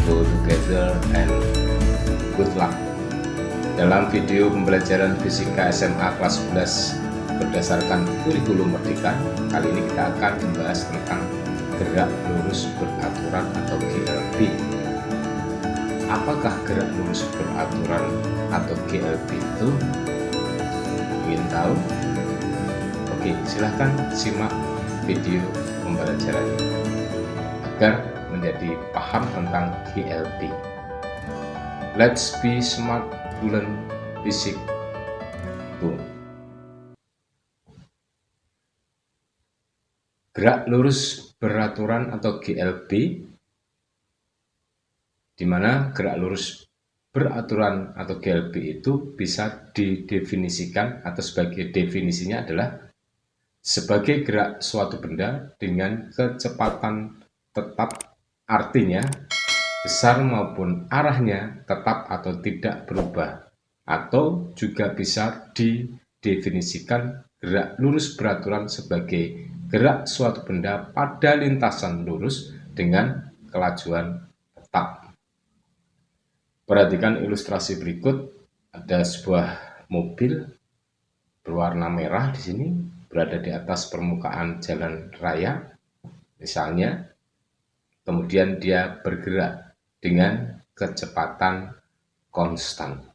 go together and good luck. Dalam video pembelajaran fisika SMA kelas 11 berdasarkan kurikulum Merdeka, kali ini kita akan membahas tentang gerak lurus beraturan atau GLB. Apakah gerak lurus beraturan atau GLB itu? Ingin tahu? Oke, silahkan simak video pembelajarannya agar menjadi paham tentang GLB. Let's be smart, learn basic 2. Gerak lurus beraturan atau GLB, di mana gerak lurus beraturan atau GLB itu bisa didefinisikan atau sebagai definisinya adalah sebagai gerak suatu benda dengan kecepatan tetap, artinya besar maupun arahnya tetap atau tidak berubah, atau juga bisa didefinisikan gerak lurus beraturan sebagai gerak suatu benda pada lintasan lurus dengan kelajuan tetap. Perhatikan ilustrasi berikut. Ada sebuah mobil berwarna merah di sini berada di atas permukaan jalan raya, misalnya. Kemudian dia bergerak dengan kecepatan konstan.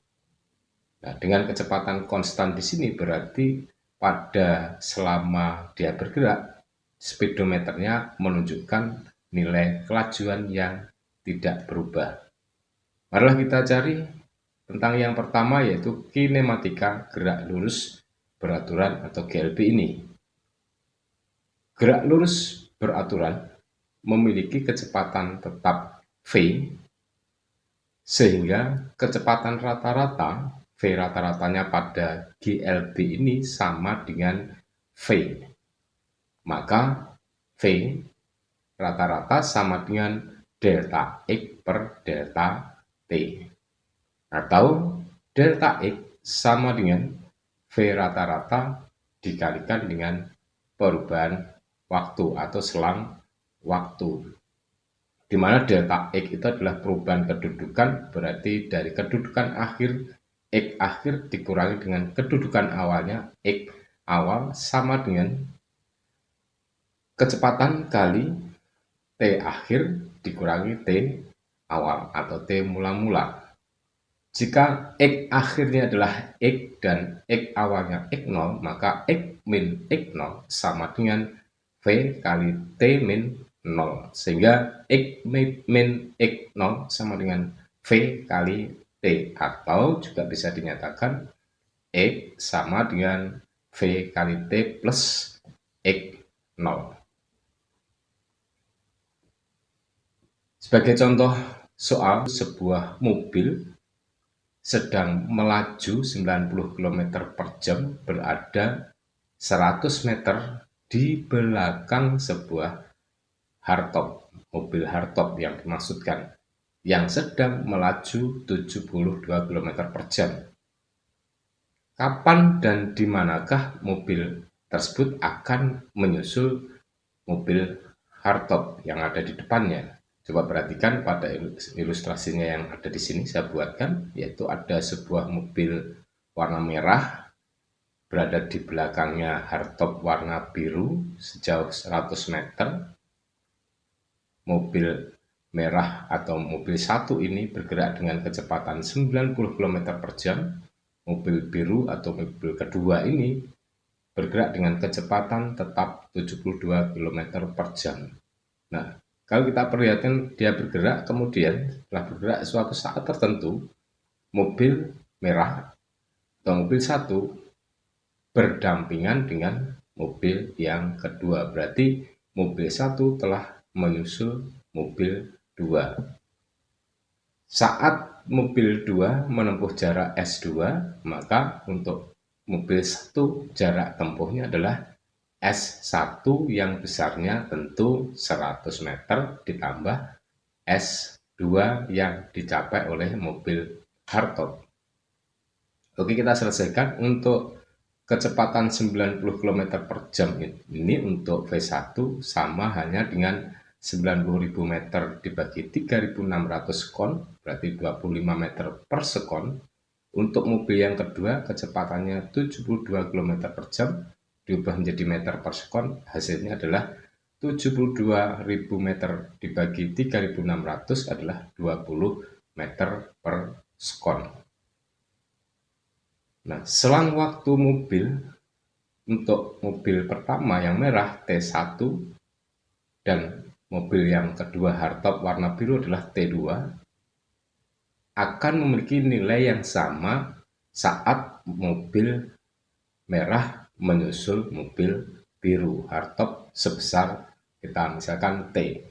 Nah, dengan kecepatan konstan di sini berarti pada selama dia bergerak, speedometernya menunjukkan nilai kelajuan yang tidak berubah. Marilah kita cari tentang yang pertama, yaitu kinematika gerak lurus beraturan atau GLB ini. Gerak lurus beraturan memiliki kecepatan tetap V, sehingga kecepatan rata-rata V rata-ratanya pada GLB ini sama dengan V. Maka V rata-rata sama dengan delta X per delta T, atau delta X sama dengan V rata-rata dikalikan dengan perubahan waktu atau selang waktu, di mana delta X itu adalah perubahan kedudukan, berarti dari kedudukan akhir X akhir dikurangi dengan kedudukan awalnya X awal sama dengan kecepatan kali T akhir dikurangi T awal atau T mula-mula. Jika X akhirnya adalah X dan X awalnya X0, maka X min X0 sama dengan V kali T min 0, sehingga X min X0 sama dengan V kali T, atau juga bisa dinyatakan X sama dengan V kali T plus X0. Sebagai contoh soal, sebuah mobil sedang melaju 90 km per jam berada 100 meter di belakang sebuah hardtop, mobil hardtop yang dimaksudkan, yang sedang melaju 72 km per jam. Kapan dan di manakah mobil tersebut akan menyusul mobil hardtop yang ada di depannya? Coba perhatikan pada ilustrasinya yang ada di sini saya buatkan, yaitu ada sebuah mobil warna merah berada di belakangnya hardtop warna biru sejauh 100 meter. Mobil merah atau mobil satu ini bergerak dengan kecepatan 90 km per jam. Mobil biru atau mobil kedua ini bergerak dengan kecepatan tetap 72 km per jam. Nah, kalau kita perhatikan dia bergerak, kemudian setelah bergerak suatu saat tertentu, mobil merah atau mobil satu berdampingan dengan mobil yang kedua. Berarti mobil satu telah menyusul mobil 2. Saat mobil 2 menempuh jarak S2, maka untuk mobil 1 jarak tempuhnya adalah S1 yang besarnya tentu 100 meter ditambah S2 yang dicapai oleh mobil hardtop. Oke, kita selesaikan. Untuk kecepatan 90 km per jam ini untuk V1 sama hanya dengan 90.000 meter dibagi 3.600 sekon, berarti 25 meter per sekon. Untuk mobil yang kedua, kecepatannya 72 km per jam, diubah menjadi meter per sekon, hasilnya adalah 72.000 meter dibagi 3.600 adalah 20 meter per sekon. Nah, selang waktu mobil, untuk mobil pertama yang merah T1 dan mobil yang kedua hardtop warna biru adalah T2, akan memiliki nilai yang sama saat mobil merah menyusul mobil biru hardtop sebesar kita misalkan T.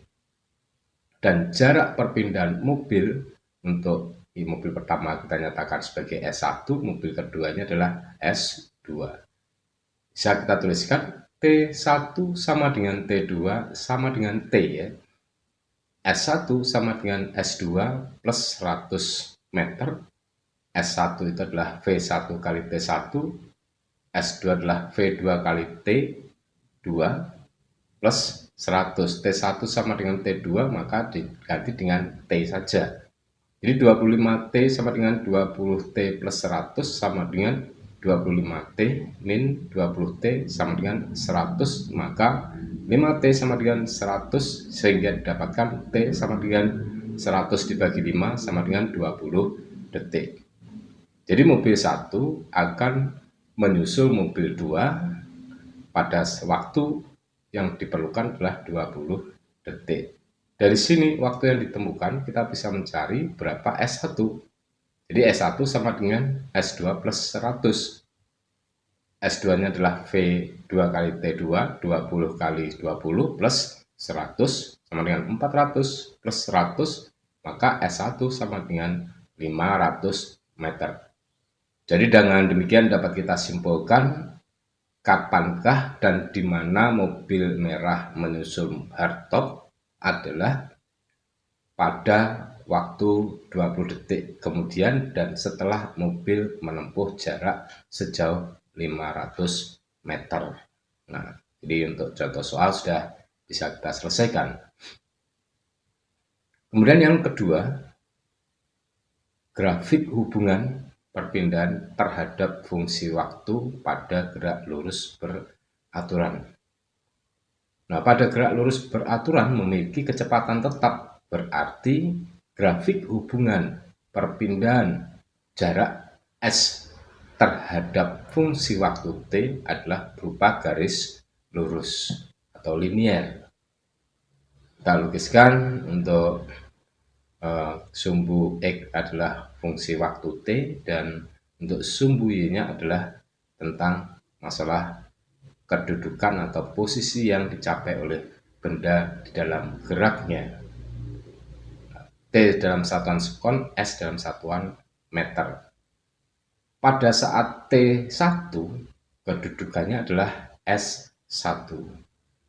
Dan jarak perpindahan mobil untuk mobil pertama kita nyatakan sebagai S1, mobil keduanya adalah S2. Bisa kita tuliskan T1 sama dengan T2 sama dengan T ya. S1 sama dengan S2 plus 100 meter. S1 itu adalah V1 kali T1, S2 adalah V2 kali T2 plus 100. T1 sama dengan T2 maka diganti dengan T saja. Jadi 25T sama dengan 20T plus 100 sama dengan 25T min 20T sama dengan 100, maka 5T sama dengan 100 sehingga didapatkan T sama dengan 100 dibagi 5 sama dengan 20 detik. Jadi mobil 1 akan menyusul mobil 2 pada waktu yang diperlukan adalah 20 detik. Dari sini waktu yang ditemukan kita bisa mencari berapa S1. Jadi S1 sama dengan S2 plus 100. S2-nya adalah V2 kali T2, 20 kali 20 plus 100 sama dengan 400 plus 100, maka S1 sama dengan 500 meter. Jadi dengan demikian dapat kita simpulkan kapankah dan di mana mobil merah menyusul hardtop adalah pada waktu 20 detik kemudian dan setelah mobil menempuh jarak sejauh 500 meter. Nah, jadi untuk contoh soal sudah bisa kita selesaikan. Kemudian yang kedua, grafik hubungan perpindahan terhadap fungsi waktu pada gerak lurus beraturan. Nah, pada gerak lurus beraturan memiliki kecepatan tetap, berarti grafik hubungan perpindahan jarak S terhadap fungsi waktu T adalah berupa garis lurus atau linier. Kita lukiskan untuk sumbu X adalah fungsi waktu T dan untuk sumbu Y-nya adalah tentang masalah kedudukan atau posisi yang dicapai oleh benda di dalam geraknya. T dalam satuan sekon, S dalam satuan meter. Pada saat T1, kedudukannya adalah S1.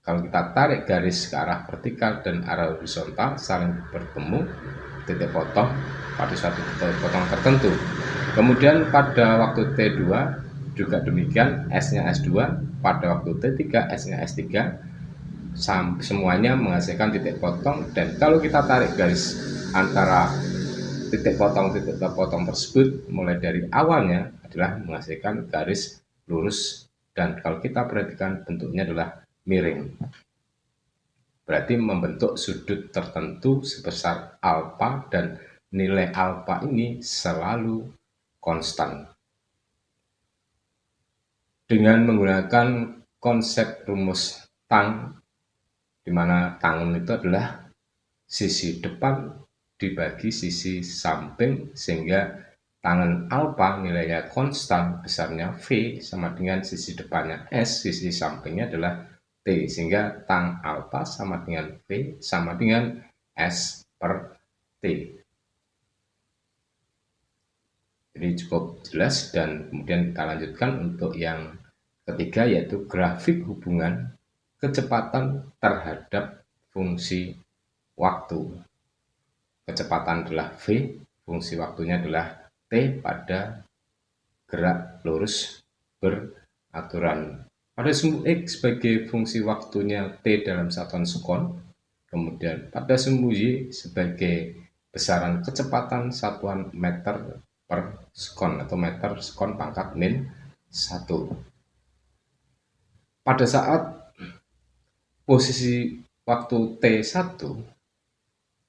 Kalau kita tarik garis ke arah vertikal dan arah horizontal saling bertemu, titik potong pada suatu titik potong tertentu. Kemudian pada waktu T2 juga demikian, S-nya S2, pada waktu T3, S-nya S3, semuanya menghasilkan titik potong. Dan kalau kita tarik garis antara titik potong tersebut mulai dari awalnya adalah menghasilkan garis lurus, dan kalau kita perhatikan bentuknya adalah miring, berarti membentuk sudut tertentu sebesar alfa dan nilai alfa ini selalu konstan. Dengan menggunakan konsep rumus tang, di mana tangen itu adalah sisi depan dibagi sisi samping, sehingga tangen alfa nilainya konstan besarnya V sama dengan sisi depannya S, sisi sampingnya adalah T, sehingga tang alfa sama dengan V sama dengan S per T. Jadi cukup jelas, dan kemudian kita lanjutkan untuk yang ketiga, yaitu grafik hubungan kecepatan terhadap fungsi waktu. Kecepatan adalah V, fungsi waktunya adalah T pada gerak lurus beraturan. Pada sumbu X sebagai fungsi waktunya T dalam satuan sekon, kemudian pada sumbu Y sebagai besaran kecepatan satuan meter per sekon atau meter sekon pangkat min 1. Pada saat posisi waktu T1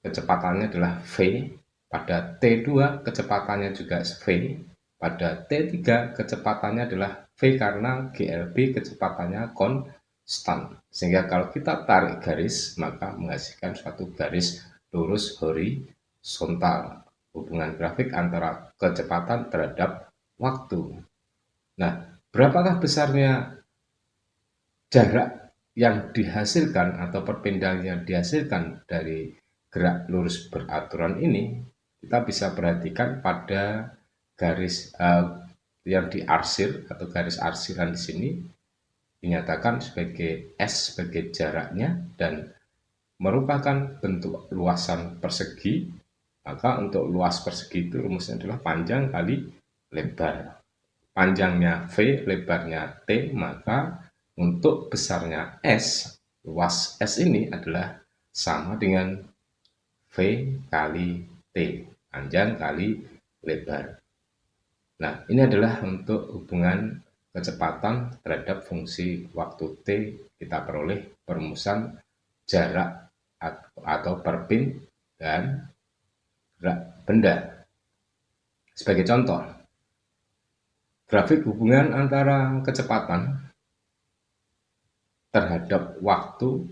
kecepatannya adalah V, pada T2 kecepatannya juga V, pada T3 kecepatannya adalah V karena GLB kecepatannya konstan. Sehingga kalau kita tarik garis maka menghasilkan suatu garis lurus horizontal, hubungan grafik antara kecepatan terhadap waktu. Nah, berapakah besarnya jarak yang dihasilkan atau perpindahan yang dihasilkan dari gerak lurus beraturan ini? Kita bisa perhatikan pada garis yang diarsir atau garis arsiran di sini dinyatakan sebagai S sebagai jaraknya dan merupakan bentuk luasan persegi. Maka untuk luas persegi itu rumusnya adalah panjang kali lebar. Panjangnya V, lebarnya T, maka untuk besarnya S, luas S ini adalah sama dengan V kali T, panjang kali lebar. Nah, ini adalah untuk hubungan kecepatan terhadap fungsi waktu T kita peroleh perumusan jarak atau perpindahan gerak benda. Sebagai contoh, grafik hubungan antara kecepatan terhadap waktu,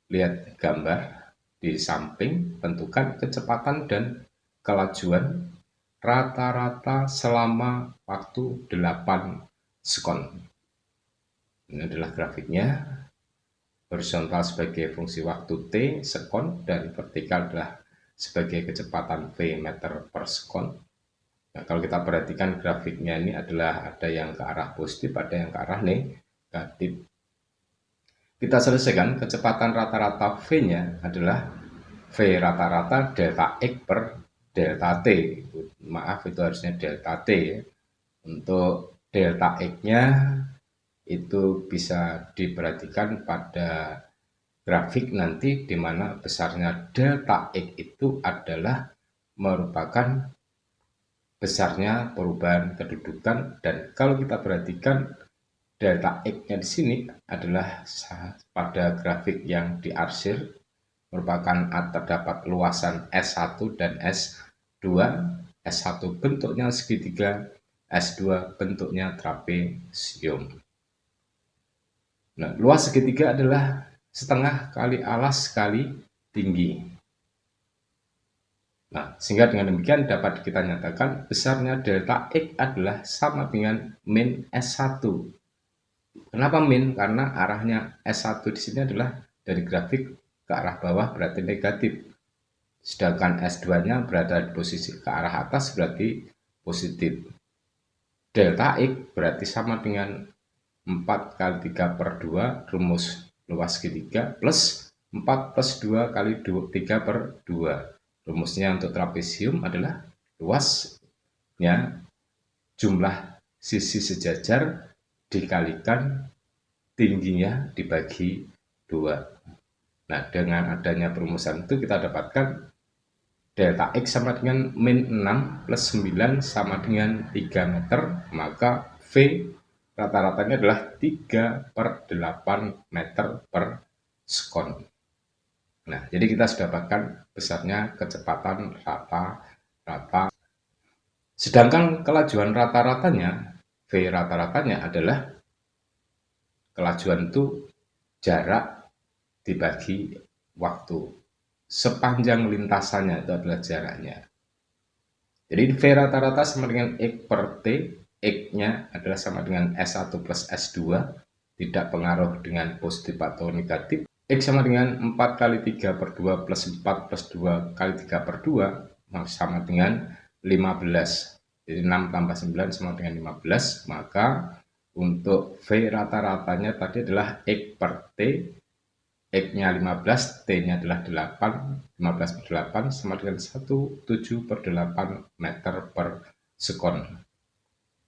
lihat gambar di samping, tentukan kecepatan dan kelajuan rata-rata selama waktu 8 sekon. Ini adalah grafiknya, horizontal sebagai fungsi waktu T sekon dan vertikal adalah sebagai kecepatan V meter per sekon. Nah, kalau kita perhatikan grafiknya ini adalah ada yang ke arah positif, ada yang ke arah negatif. Kita selesaikan kecepatan rata-rata V-nya adalah V rata-rata delta X per delta T. Maaf, itu harusnya delta T. Untuk delta X-nya itu bisa diperhatikan pada grafik nanti di mana besarnya delta X itu adalah merupakan besarnya perubahan kedudukan, dan kalau kita perhatikan delta X-nya di sini adalah pada grafik yang diarsir merupakan terdapat luasan S1 dan S2. S1 bentuknya segitiga, S2 bentuknya trapesium. Nah, luas segitiga adalah setengah kali alas kali tinggi. Nah, sehingga dengan demikian dapat kita nyatakan besarnya delta X adalah sama dengan min S1. Kenapa min? Karena arahnya S1 di sini adalah dari grafik ke arah bawah berarti negatif. Sedangkan S2-nya berada di posisi ke arah atas berarti positif. Delta X berarti sama dengan 4 kali 3 per 2 rumus luas segitiga plus 4 plus 2 kali 3 per 2. Rumusnya untuk trapesium adalah luasnya jumlah sisi sejajar dikalikan tingginya dibagi 2. Nah, dengan adanya perumusan itu kita dapatkan delta X sama dengan min 6 plus 9 sama dengan 3 meter, maka V rata-ratanya adalah 3 per 8 meter per sekon. Nah, jadi kita sudah dapatkan besarnya kecepatan rata-rata. Sedangkan kelajuan rata-ratanya, V rata-ratanya adalah kelajuan itu jarak dibagi waktu. Sepanjang lintasannya itu adalah jaraknya. Jadi V rata-rata sama dengan X per T, X-nya adalah sama dengan S1 plus S2, tidak pengaruh dengan positif atau negatif. X sama dengan 4 kali 3 per 2 plus 4 plus 2 kali 3 per 2, sama dengan 15. Jadi 6 tambah 9 sama dengan 15, maka untuk V rata-ratanya tadi adalah X per T, X-nya 15, T-nya adalah 8, 15 per 8 sama dengan 17 per 8 meter per sekon.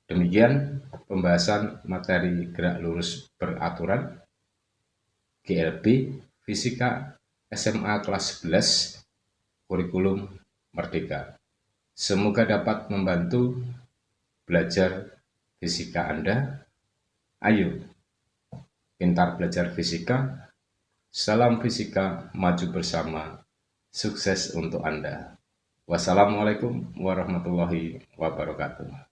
Demikian pembahasan materi gerak lurus beraturan GLB Fisika SMA kelas 11 kurikulum Merdeka. Semoga dapat membantu belajar fisika Anda. Ayo, pintar belajar fisika. Salam fisika, maju bersama. Sukses untuk Anda. Wassalamualaikum warahmatullahi wabarakatuh.